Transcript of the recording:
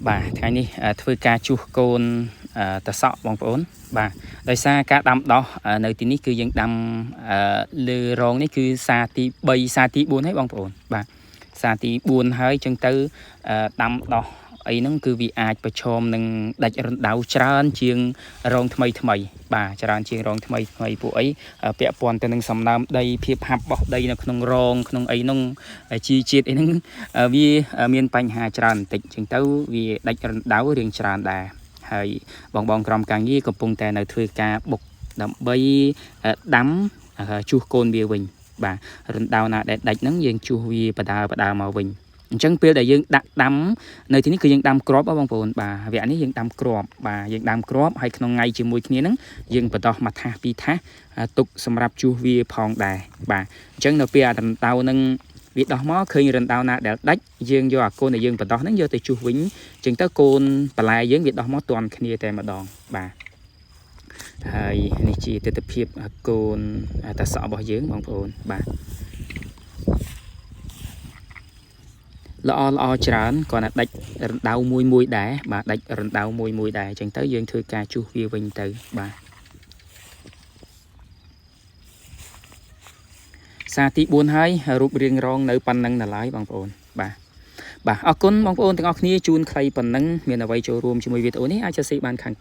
bàថ្ងៃនេះធ្វើការជួសកូនតសក់បងប្អូនបាទដោយសារការដាំដោះនៅទីនេះគឺយើងដាំលើរងនេះគឺសាទី3សាទី4ហើយបងប្អូនបាទសាទី4ហើយចឹងទៅដាំដោះអីហ្នឹងគឺវាអាចប្រឈមនឹងដាច់រណ្ដៅច្រើនជាងរងថ្មីបាទច្រើនជាងរងថ្មីពួកអីពាក់ព័ន្ធទៅនឹងសំណើមដីភាពហាប់បោះដីនៅក្នុងរងក្នុងអីហ្នឹងជីជាតិអីហ្នឹងវាមានបញ្ហាច្រើនបន្តិចចឹងទៅវាដាច់រណ្ដៅរឿងច្រើនដែរហើយបងក្រុមការងារកំពុងតែនៅធ្វើការបុកដើម្បីដាំជួសកូនវាវិញបាទរណ្ដៅណាដែលដាច់ហ្នឹងយើងជួសវាបដាមកវិញអញ្ចឹងពេលដែលយើងដាក់ដាំនៅទីនេះគឺយើងដាំគ្រាប់បងប្អូនបាទវគ្គនេះយើងដាំគ្រាប់បាទយើងដាំគ្រាប់ហើយក្នុងថ្ងៃជាមួយគ្នាហ្នឹងយើងបដោះមួយថាសពីរថាសទុកសម្រាប់ជួសវាផងដែរបាទអញ្ចឹងនៅពេលរណ្ដៅហ្នឹងវាដោះមកឃើញរណ្ដៅណាដែលដាច់យើងយកអាកូនដែលយើងបដោះហ្នឹងយកទៅជួសវិញអញ្ចឹងទៅកូនបន្លែយើងវាដោះមកទាន់គ្នាតែម្ដងបាទហើយនេះជាទស្សនវិជ្ជាកូនតសក់របស់យើងបងប្អូនបាទល្អច្រើនគាត់ណាដាច់រណ្ដៅមួយដែរបាទដាច់រណ្ដៅមួយដែរអញ្ចឹងទៅយើងធ្វើការជួសវាវិញទៅបាទសាទី4ហើយរូបរាងរងនៅប៉ុណ្ណឹងដល់ហើយបងប្អូនបាទអរគុណបងប្អូនទាំងអស់គ្នាជូនខ្លីប៉ុណ្ណឹងមានអ្វីចូលរួមជាមួយវីដេអូនេះអាចសរសេរបានខាង